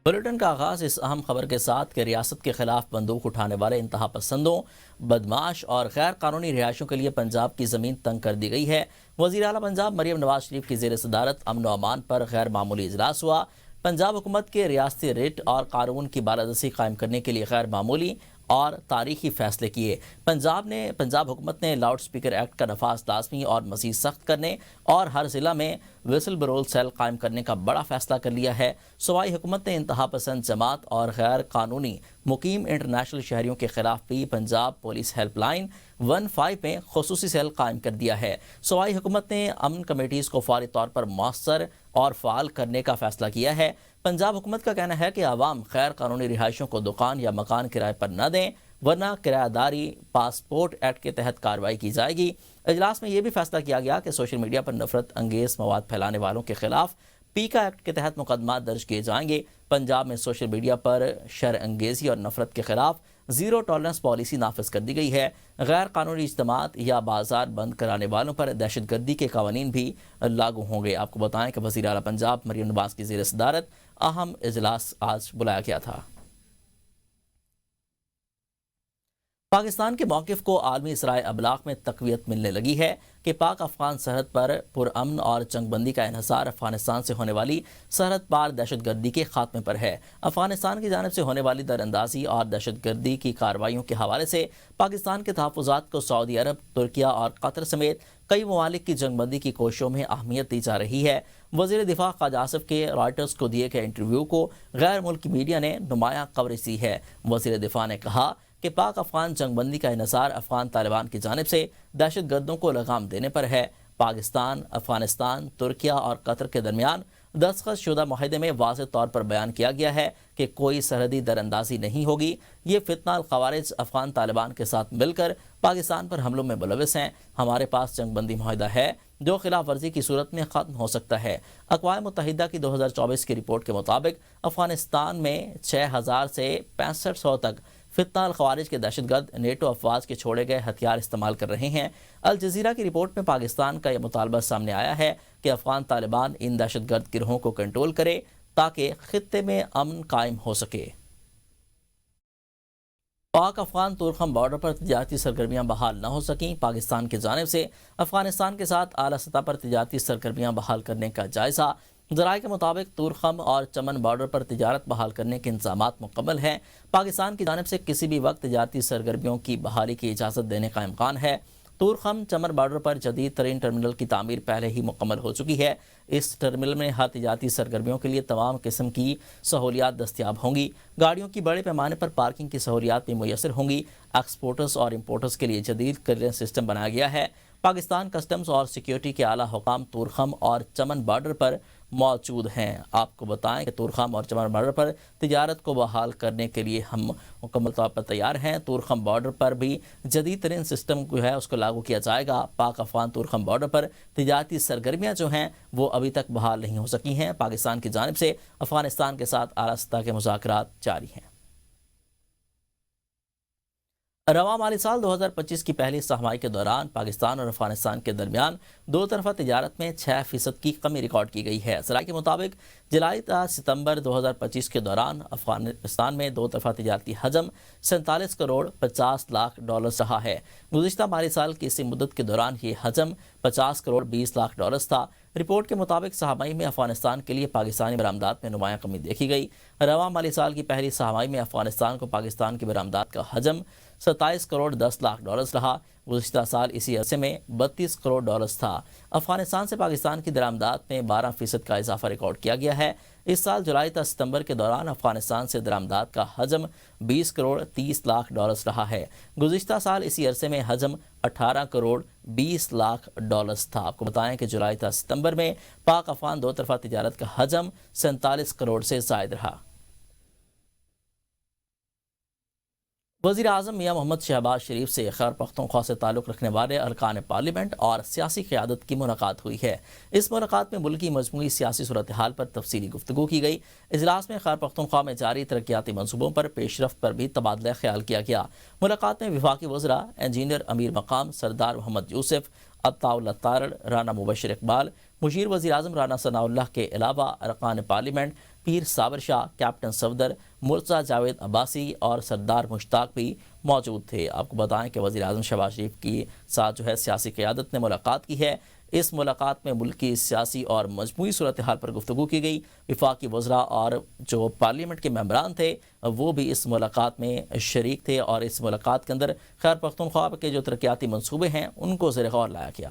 Bulletin کا آغاز اس اہم خبر کے ساتھ کہ ریاست کے خلاف بندوق اٹھانے والے انتہا پسندوں، بدماش اور غیر قانونی رہائشوں کے لیے پنجاب کی زمین تنگ کر دی گئی ہے۔ وزیر اعلیٰ پنجاب مریم نواز شریف کی زیر صدارت امن و امان پر غیر معمولی اجلاس ہوا۔ پنجاب حکومت کے ریاستی ریٹ اور قانون کی بالادستی قائم کرنے کے لیے غیر معمولی اور تاریخی فیصلے کیے۔ پنجاب حکومت نے لاؤڈ سپیکر ایکٹ کا نفاذ لازمی اور مزید سخت کرنے اور ہر ضلع میں وسل برول سیل قائم کرنے کا بڑا فیصلہ کر لیا ہے۔ صوبائی حکومت نے انتہا پسند جماعت اور غیر قانونی مقیم انٹرنیشنل شہریوں کے خلاف بھی پنجاب پولیس ہیلپ لائن 15 میں خصوصی سیل قائم کر دیا ہے۔ صوبائی حکومت نے امن کمیٹیز کو فوری طور پر مؤثر اور فعال کرنے کا فیصلہ کیا ہے۔ پنجاب حکومت کا کہنا ہے کہ عوام غیر قانونی رہائشوں کو دکان یا مکان کرائے پر نہ دیں، ورنہ کرایہ داری پاسپورٹ ایکٹ کے تحت کارروائی کی جائے گی۔ اجلاس میں یہ بھی فیصلہ کیا گیا کہ سوشل میڈیا پر نفرت انگیز مواد پھیلانے والوں کے خلاف پیکا ایکٹ کے تحت مقدمات درج کیے جائیں گے۔ پنجاب میں سوشل میڈیا پر شر انگیزی اور نفرت کے خلاف زیرو ٹالرنس پالیسی نافذ کر دی گئی ہے۔ غیر قانونی اجتماعات یا بازار بند کرانے والوں پر دہشت گردی کے قوانین بھی لاگو ہوں گے۔ آپ کو بتائیں کہ وزیر اعلیٰ پنجاب مریم نواز کی زیر صدارت اہم اجلاس آج بلایا گیا تھا۔ پاکستان کے موقف کو عالمی ذرائع ابلاغ میں تقویت ملنے لگی ہے کہ پاک افغان سرحد پر پرامن اور جنگ بندی کا انحصار افغانستان سے ہونے والی سرحد پار دہشت گردی کے خاتمے پر ہے۔ افغانستان کی جانب سے ہونے والی در اندازی اور دہشت گردی کی کارروائیوں کے حوالے سے پاکستان کے تحفظات کو سعودی عرب، ترکیہ اور قطر سمیت کئی ممالک کی جنگ بندی کی کوششوں میں اہمیت دی جا رہی ہے۔ وزیر دفاع خواجہ آصف کے رائٹرز کو دیے گئے انٹرویو کو غیر ملکی میڈیا نے نمایاں کوریج دی ہے۔ وزیر دفاع نے کہا کہ پاک افغان جنگ بندی کا انحصار افغان طالبان کی جانب سے دہشت گردوں کو لگام دینے پر ہے۔ پاکستان، افغانستان، ترکیہ اور قطر کے درمیان دستخط شدہ معاہدے میں واضح طور پر بیان کیا گیا ہے کہ کوئی سرحدی در اندازی نہیں ہوگی۔ یہ فتنہ الخوارج افغان طالبان کے ساتھ مل کر پاکستان پر حملوں میں ملوث ہیں۔ ہمارے پاس جنگ بندی معاہدہ ہے جو خلاف ورزی کی صورت میں ختم ہو سکتا ہے۔ اقوام متحدہ کی 2024 کی رپورٹ کے مطابق افغانستان میں 6000 سے 6500 تک فتنہ الخوارج کے دہشت گرد نیٹو افواج کے چھوڑے گئے ہتھیار استعمال کر رہے ہیں۔ الجزیرہ کی رپورٹ میں پاکستان کا یہ مطالبہ سامنے آیا ہے کہ افغان طالبان ان دہشت گرد گروہوں کو کنٹرول کرے تاکہ خطے میں امن قائم ہو سکے۔ پاک افغان تورخم بارڈر پر تجارتی سرگرمیاں بحال نہ ہو سکیں۔ پاکستان کی جانب سے افغانستان کے ساتھ اعلیٰ سطح پر تجارتی سرگرمیاں بحال کرنے کا جائزہ۔ ذرائع کے مطابق تورخم اور چمن بارڈر پر تجارت بحال کرنے کے انتظامات مکمل ہیں۔ پاکستان کی جانب سے کسی بھی وقت تجارتی سرگرمیوں کی بحالی کی اجازت دینے کا امکان ہے۔ تورخم چمن بارڈر پر جدید ترین ٹرمینل کی تعمیر پہلے ہی مکمل ہو چکی ہے۔ اس ٹرمینل میں ہر تجارتی سرگرمیوں کے لیے تمام قسم کی سہولیات دستیاب ہوں گی۔ گاڑیوں کی بڑے پیمانے پر پارکنگ کی سہولیات بھی میسر ہوں گی۔ ایکسپورٹرز اور امپورٹرز کے لیے جدید کلیئرنس سسٹم بنایا گیا ہے۔ پاکستان کسٹمز اور سیکیورٹی کے اعلیٰ حکام تورخم اور چمن بارڈر پر موجود ہیں۔ آپ کو بتائیں کہ تورخم اور چمن بارڈر پر تجارت کو بحال کرنے کے لیے ہم مکمل طور پر تیار ہیں۔ تورخم بارڈر پر بھی جدید ترین سسٹم جو ہے اس کو لاگو کیا جائے گا۔ پاک افغان تورخم بارڈر پر تجارتی سرگرمیاں جو ہیں وہ ابھی تک بحال نہیں ہو سکی ہیں۔ پاکستان کی جانب سے افغانستان کے ساتھ اعلیٰ سطح کے مذاکرات جاری ہیں۔ رواں مالی سال 2025 کی پہلی سہ ماہی کے دوران پاکستان اور افغانستان کے درمیان دو طرفہ تجارت میں 6% کی کمی ریکارڈ کی گئی ہے۔ ذرائع کے مطابق جولائی تا ستمبر 2025 کے دوران افغانستان میں دو طرفہ تجارتی حجم 47 کروڑ 50 لاکھ ڈالرز رہا ہے۔ گزشتہ مالی سال کی اسی مدت کے دوران یہ حجم 50 کروڑ 20 لاکھ ڈالرز تھا۔ رپورٹ کے مطابق سہ ماہی میں افغانستان کے لیے پاکستانی برآمدات میں نمایاں کمی دیکھی گئی۔ رواں مالی سال کی پہلی سہ ماہی میں افغانستان کو پاکستان کی برآمدات کا حجم 27 کروڑ 10 لاکھ ڈالرز رہا۔ گزشتہ سال اسی عرصے میں 32 کروڑ ڈالرز تھا۔ افغانستان سے پاکستان کی درآمدات میں 12% کا اضافہ ریکارڈ کیا گیا ہے۔ اس سال جولائی تا ستمبر کے دوران افغانستان سے درآمدات کا حجم 20 کروڑ 30 لاکھ ڈالرز رہا ہے۔ گزشتہ سال اسی عرصے میں حجم 18 کروڑ 20 لاکھ ڈالرز تھا۔ آپ کو بتائیں کہ جولائی تا ستمبر میں پاک افغان دو طرفہ تجارت کا حجم 47 کروڑ سے زائد رہا۔ وزیر اعظم میاں محمد شہباز شریف سے خیبر پختونخوا سے تعلق رکھنے والے ارکان پارلیمنٹ اور سیاسی قیادت کی ملاقات ہوئی ہے۔ اس ملاقات میں ملک کی مجموعی سیاسی صورتحال پر تفصیلی گفتگو کی گئی۔ اجلاس میں خیبر پختونخوا میں جاری ترقیاتی منصوبوں پر پیش رفت پر بھی تبادلہ خیال کیا گیا۔ ملاقات میں وفاقی وزراء انجینئر امیر مقام سردار محمد یوسف، عطاء اللہ تارڑ، رانا مبشر اقبال، مشیر وزیر اعظم رانا ثناء اللہ کے علاوہ ارکان پارلیمنٹ، پیر صابر شاہ، کیپٹن صفدر، مرتضیٰ جاوید عباسی اور سردار مشتاق بھی موجود تھے۔ آپ کو بتائیں کہ وزیر اعظم شہباز شریف کی ساتھ سیاسی قیادت نے ملاقات کی ہے۔ اس ملاقات میں ملک کی سیاسی اور مجموعی صورتحال پر گفتگو کی گئی۔ وفاقی وزراء اور جو پارلیمنٹ کے ممبران تھے وہ بھی اس ملاقات میں شریک تھے، اور اس ملاقات کے اندر خیبر پختونخوا کے جو ترقیاتی منصوبے ہیں ان کو زیر غور لایا گیا۔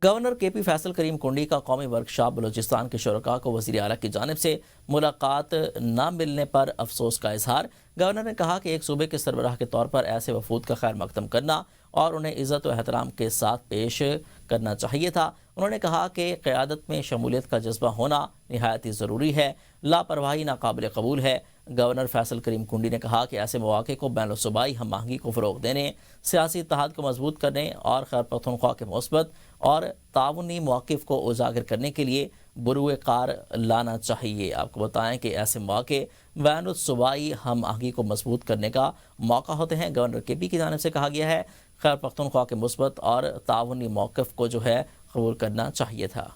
گورنر کے پی فیصل کریم کنڈی کا قومی ورکشاپ بلوچستان کے شرکاء کو وزیر اعلیٰ کی جانب سے ملاقات نہ ملنے پر افسوس کا اظہار۔ گورنر نے کہا کہ ایک صوبے کے سربراہ کے طور پر ایسے وفود کا خیر مقدم کرنا اور انہیں عزت و احترام کے ساتھ پیش کرنا چاہیے تھا۔ انہوں نے کہا کہ قیادت میں شمولیت کا جذبہ ہونا نہایت ہی ضروری ہے، لاپرواہی ناقابل قبول ہے۔ گورنر فیصل کریم کنڈی نے کہا کہ ایسے مواقع کو بین الصوبائی ہم آہنگی کو فروغ دینے، سیاسی اتحاد کو مضبوط کرنے اور خیبر پختونخوا کے مثبت اور تعاونی موقف کو اجاگر کرنے کے لیے بروئے کار لانا چاہیے۔ آپ کو بتائیں کہ ایسے مواقع بین الصوبائی ہم آہنگی کو مضبوط کرنے کا موقع ہوتے ہیں۔ گورنر کے پی کی جانب سے کہا گیا ہے خیبر پختونخوا کے مثبت اور تعاونی موقف کو قبول کرنا چاہیے تھا۔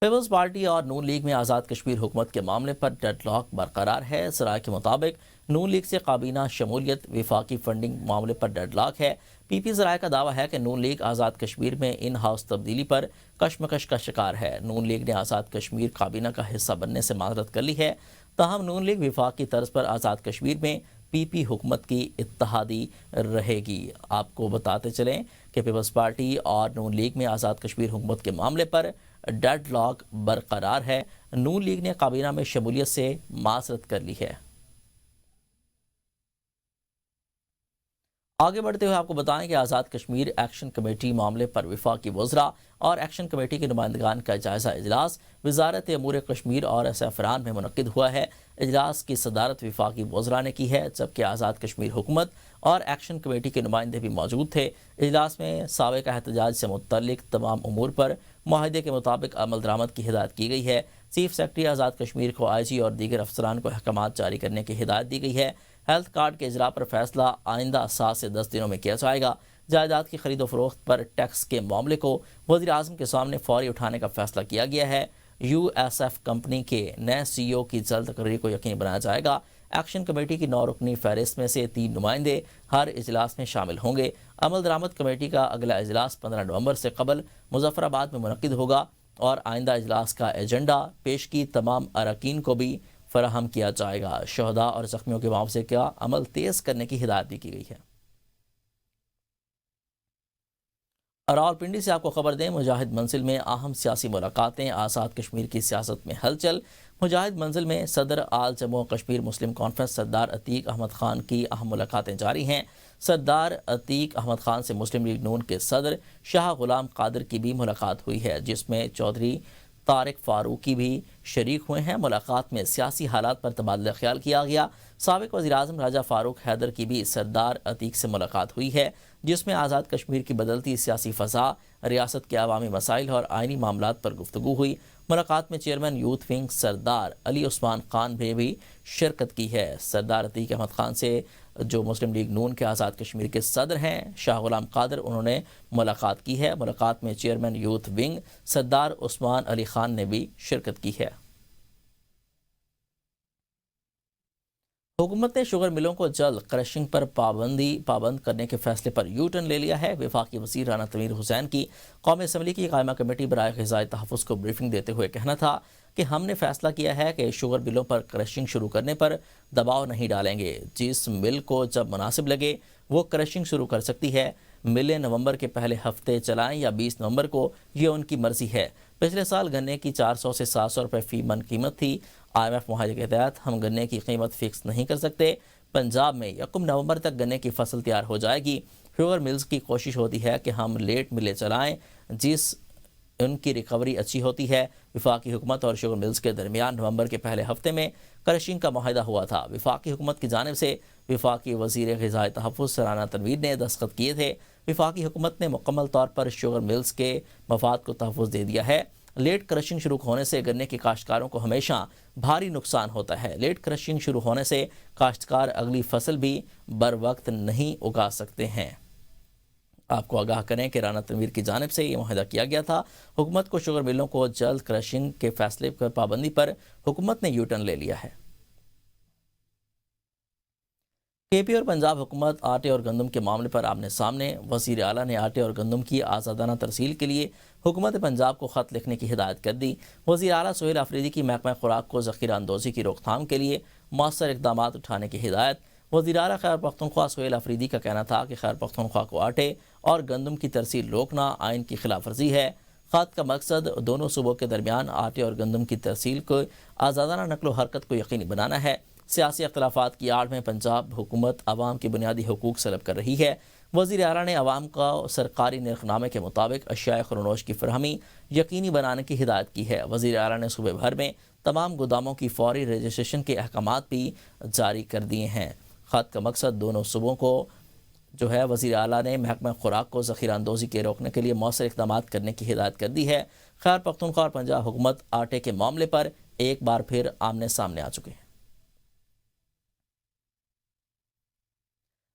پیپلز پارٹی اور نون لیگ میں آزاد کشمیر حکومت کے معاملے پر ڈیڈ لاک برقرار ہے۔ ذرائع کے مطابق نون لیگ سے کابینہ شمولیت وفاقی فنڈنگ معاملے پر ڈیڈ لاک ہے۔ پی پی ذرائع کا دعویٰ ہے کہ نون لیگ آزاد کشمیر میں ان ہاؤس تبدیلی پر کشمکش کا شکار ہے۔ نون لیگ نے آزاد کشمیر کابینہ کا حصہ بننے سے معذرت کر لی ہے، تاہم نون لیگ وفاقی طرز پر آزاد کشمیر میں پی پی حکومت کی اتحادی رہے گی۔ آپ کو بتاتے چلیں کہ پیپلز پارٹی اور نون لیگ میں آزاد کشمیر حکومت کے معاملے پر ڈیڈ لاک برقرار ہے۔ نون لیگ نے کابینہ میں شمولیت سے معذرت کر لی ہے۔ آگے بڑھتے ہوئے آپ کو بتائیں کہ آزاد کشمیر ایکشن کمیٹی معاملے پر وفاقی وزراء اور ایکشن کمیٹی کے نمائندگان کا جائزہ اجلاس وزارت امور کشمیر اور زعفران میں منعقد ہوا ہے۔ اجلاس کی صدارت وفاقی وزراء نے کی ہے، جبکہ آزاد کشمیر حکومت اور ایکشن کمیٹی کے نمائندے بھی موجود تھے۔ اجلاس میں سابقہ احتجاج سے متعلق تمام امور پر معاہدے کے مطابق عمل درآمد کی ہدایت کی گئی ہے۔ چیف سیکرٹری آزاد کشمیر کو آئی جی اور دیگر افسران کو احکامات جاری کرنے کی ہدایت دی گئی ہے۔ ہیلتھ کارڈ کے اجرا پر فیصلہ آئندہ 7 سے 10 دنوں میں کیا جائے گا۔ جائیداد کی خرید و فروخت پر ٹیکس کے معاملے کو وزیر اعظم کے سامنے فوری اٹھانے کا فیصلہ کیا گیا ہے۔ یو ایس ایف کمپنی کے نئے سی او کی جلد تقرری کو یقینی بنایا جائے گا۔ ایکشن کمیٹی کی 9 رکنی فہرست میں سے 3 نمائندے ہر اجلاس میں شامل ہوں گے۔ عمل درآمد کمیٹی کا اگلا اجلاس 15 نومبر سے قبل مظفر آباد میں منعقد ہوگا، اور آئندہ اجلاس کا ایجنڈا پیشگی تمام اراکین کو بھی فراہم کیا جائے گا۔ شہداء اور زخمیوں کے معاوضے کا عمل تیز کرنے کی ہدایت بھی کی گئی ہے۔ راولپنڈی سے آپ کو خبر دیں، مجاہد منزل میں اہم سیاسی ملاقاتیں، آزاد کشمیر کی سیاست میں ہلچل۔ مجاہد منزل میں صدر آل جموں کشمیر مسلم کانفرنس سردار عتیق احمد خان کی اہم ملاقاتیں جاری ہیں۔ سردار عتیق احمد خان سے مسلم لیگ نون کے صدر شاہ غلام قادر کی بھی ملاقات ہوئی ہے، جس میں چودھری طارق فاروقی بھی شریک ہوئے ہیں۔ ملاقات میں سیاسی حالات پر تبادلہ خیال کیا گیا۔ سابق وزیر اعظم راجہ فاروق حیدر کی بھی سردار عتیق سے ملاقات ہوئی ہے، جس میں آزاد کشمیر کی بدلتی سیاسی فضا، ریاست کے عوامی مسائل اور آئینی معاملات پر گفتگو ہوئی۔ ملاقات میں چیئرمین یوتھ ونگ سردار علی عثمان خان نے بھی شرکت کی ہے۔ سردار عتیق احمد خان سے جو مسلم لیگ نون کے آزاد کشمیر کے صدر ہیں شاہ غلام قادر، انہوں نے ملاقات کی ہے۔ ملاقات میں چیئرمین یوتھ ونگ سردار عثمان علی خان نے بھی شرکت کی ہے۔ حکومت نے شوگر ملوں کو جلد کرشنگ پر پابند کرنے کے فیصلے پر یو ٹرن لے لیا ہے۔ وفاقی وزیر رانا تنویر حسین کی قومی اسمبلی کی قائمہ کمیٹی برائے غذائی تحفظ کو بریفنگ دیتے ہوئے کہنا تھا کہ ہم نے فیصلہ کیا ہے کہ شوگر ملوں پر کرشنگ شروع کرنے پر دباؤ نہیں ڈالیں گے۔ جس مل کو جب مناسب لگے وہ کرشنگ شروع کر سکتی ہے۔ ملیں نومبر کے پہلے ہفتے چلائیں یا 20 نومبر کو، یہ ان کی مرضی ہے۔ پچھلے سال گنے کی 400 سے 700 روپے فی من قیمت تھی۔ آئی ایم ایف معاہدے کے تحت ہم گنے کی قیمت فکس نہیں کر سکتے۔ پنجاب میں 1 نومبر تک گنے کی فصل تیار ہو جائے گی۔ شوگر ملز کی کوشش ہوتی ہے کہ ہم لیٹ ملیں چلائیں، جس ان کی ریکوری اچھی ہوتی ہے۔ وفاقی حکومت اور شوگر ملز کے درمیان نومبر کے پہلے ہفتے میں کرشنگ کا معاہدہ ہوا تھا۔ وفاقی حکومت کی جانب سے وفاقی وزیر غذائی تحفظ رانا تنویر نے دستخط کیے تھے۔ وفاقی حکومت نے مکمل طور پر شوگر ملز کے مفاد کو تحفظ دے دیا ہے۔ لیٹ کرشنگ شروع ہونے سے گنے کے کاشتکاروں کو ہمیشہ بھاری نقصان ہوتا ہے۔ لیٹ کرشنگ شروع ہونے سے کاشتکار اگلی فصل بھی بر وقت نہیں اگا سکتے ہیں۔ آپ کو آگاہ کریں کہ رانا تنویر کی جانب سے یہ معاہدہ کیا گیا تھا۔ حکومت کو شوگر ملوں کو جلد کرشنگ کے فیصلے پر پابندی پر حکومت نے یو ٹرن لے لیا ہے۔ کے پی اور پنجاب حکومت آٹے اور گندم کے معاملے پر آمنے سامنے۔ وزیر اعلیٰ نے آٹے اور گندم کی آزادانہ ترسیل کے لیے حکومت پنجاب کو خط لکھنے کی ہدایت کر دی۔ وزیر اعلیٰ سہیل آفریدی کی محکمہ خوراک کو ذخیرہ اندوزی کی روک تھام کے لیے مؤثر اقدامات اٹھانے کی ہدایت۔ وزیر اعلیٰ خیبر پختونخوا سہیل آفریدی کا کہنا تھا کہ خیبر پختونخوا کو آٹے اور گندم کی ترسیل روکنا آئین کی خلاف ورزی ہے۔ خط کا مقصد دونوں صوبوں کے درمیان آٹے اور گندم کی ترسیل کو آزادانہ نقل و حرکت کو یقینی بنانا ہے۔ سیاسی اختلافات کی آڑ میں پنجاب حکومت عوام کے بنیادی حقوق سلب کر رہی ہے۔ وزیر اعلیٰ نے عوام کا سرکاری نرخ نامے کے مطابق اشیاء خورنوش کی فراہمی یقینی بنانے کی ہدایت کی ہے۔ وزیر اعلیٰ نے صوبے بھر میں تمام گوداموں کی فوری رجسٹریشن کے احکامات بھی جاری کر دیے ہیں۔ خط کا مقصد دونوں صوبوں کو وزیر اعلیٰ نے محکمہ خوراک کو ذخیرہ اندوزی کے روکنے کے لیے مؤثر اقدامات کرنے کی ہدایت کر دی ہے۔ خیبر پختونخوا اور پنجاب حکومت آٹے کے معاملے پر ایک بار پھر آمنے سامنے آ چکے ہیں۔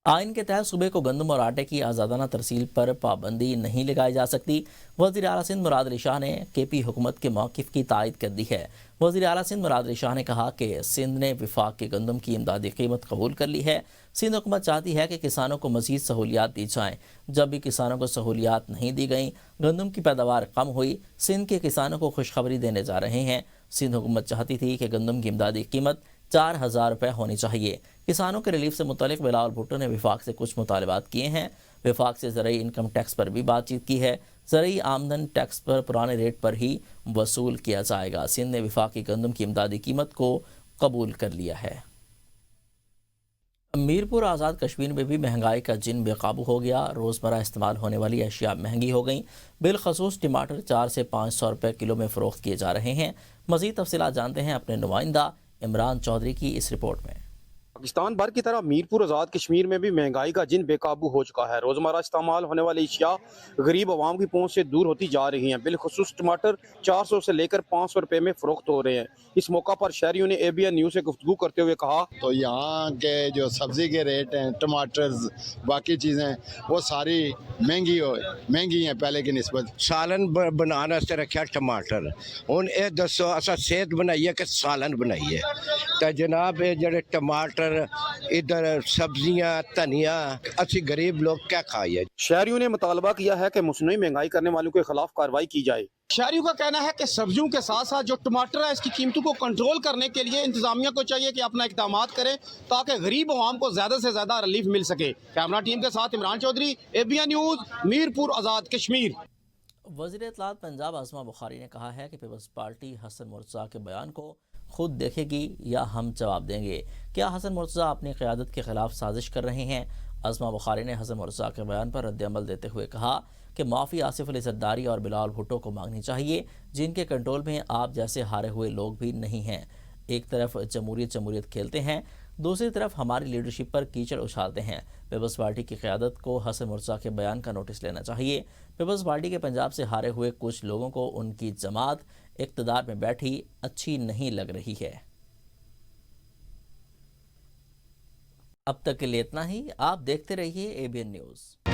آئین کے تحت صوبے کو گندم اور آٹے کی آزادانہ ترسیل پر پابندی نہیں لگائی جا سکتی۔ وزیر اعلیٰ سندھ مراد علی شاہ نے کے پی حکومت کے موقف کی تائید کر دی ہے۔ وزیر اعلیٰ سندھ مراد علی شاہ نے کہا کہ سندھ نے وفاق کی گندم کی امدادی قیمت قبول کر لی ہے۔ سندھ حکومت چاہتی ہے کہ کسانوں کو مزید سہولیات دی جائیں۔ جب بھی کسانوں کو سہولیات نہیں دی گئیں، گندم کی پیداوار کم ہوئی۔ سندھ کے کسانوں کو خوشخبری دینے جا رہے ہیں۔ سندھ حکومت چاہتی تھی کہ گندم کی امدادی قیمت 4,000 روپے ہونی چاہیے۔ کسانوں کے ریلیف سے متعلق بلاول بھٹو نے وفاق سے کچھ مطالبات کیے ہیں۔ وفاق سے زرعی انکم ٹیکس پر بھی بات چیت کی ہے۔ زرعی آمدن ٹیکس پر پرانے ریٹ پر ہی وصول کیا جائے گا۔ سندھ نے وفاق کی گندم کی امدادی قیمت کو قبول کر لیا ہے۔ میرپور آزاد کشمیر میں بھی مہنگائی کا جن بے قابو ہو گیا۔ روزمرہ استعمال ہونے والی اشیاء مہنگی ہو گئیں۔ بالخصوص ٹماٹر 400 سے 500 روپے کلو میں فروخت کیے جا رہے ہیں۔ مزید تفصیلات جانتے ہیں اپنے نمائندہ عمران چودھری کی اس رپورٹ میں۔ پاکستان بھر کی طرح میرپور آزاد کشمیر میں بھی مہنگائی کا جن بے قابو ہو چکا ہے۔ روزمرہ استعمال ہونے والی اشیاء غریب عوام کی پہنچ سے دور ہوتی جا رہی ہیں۔ بالخصوص ٹماٹر 400 سے لے کر 500 روپے میں فروخت ہو رہے ہیں۔ اس موقع پر شہریوں نے ABN نیوز سے گفتگو کرتے ہوئے کہا تو یہاں کے جو سبزی کے ریٹ ہیں، ٹماٹر باقی چیزیں وہ ساری مہنگی ہیں پہلے کی نسبت۔ سالن بنانا سے رکھا ٹماٹر ہوں یہ دسو اصا صحت بنائیے کہ سالن بنائیے تو جناب یہ جڑے ٹماٹر ادھر سبزیاں دھنیا اسی غریب لوگ کیا کھائیے۔ شہریوں نے مطالبہ کیا ہے کہ مصنوعی مہنگائی کرنے والوں کے خلاف کارروائی کی جائے۔ شہریوں کا کہنا ہے کہ سبزیوں کے ساتھ ساتھ جو ٹماٹر ہے اس کی قیمتوں کو کنٹرول کرنے کے لیے انتظامیہ کو چاہیے کہ اپنا اقدامات کریں تاکہ غریب عوام کو زیادہ سے زیادہ ریلیف مل سکے۔ کیمرہ ٹیم کے ساتھ عمران چودھری، ABN نیوز، میرپور آزاد کشمیر۔ وزیر اطلاعات پنجاب عاصمہ بخاری نے کہا ہے کہ پیپلز پارٹی حسن مرتضیٰ کے بیان کو خود دیکھے گی یا ہم جواب دیں گے۔ کیا حسن مرتضیٰ اپنی قیادت کے خلاف سازش کر رہے ہیں؟ عاصمہ بخاری نے حسن مرتضیٰ کے بیان پر رد عمل دیتے ہوئے کہا کہ معافی آصف علی زرداری اور بلاول بھٹو کو مانگنی چاہیے، جن کے کنٹرول میں آپ جیسے ہارے ہوئے لوگ بھی نہیں ہیں۔ ایک طرف جمہوریت کھیلتے ہیں، دوسری طرف ہماری لیڈرشپ پر کیچڑ اچھالتے ہیں۔ پیپلز پارٹی کی قیادت کو حسن مرتضیٰ کے بیان کا نوٹس لینا چاہیے۔ پیپلز پارٹی کے پنجاب سے ہارے ہوئے کچھ لوگوں کو ان کی جماعت اقتدار میں بیٹھی اچھی نہیں لگ رہی ہے۔ اب تک کے لیے اتنا ہی۔ آپ دیکھتے رہیے ABN نیوز۔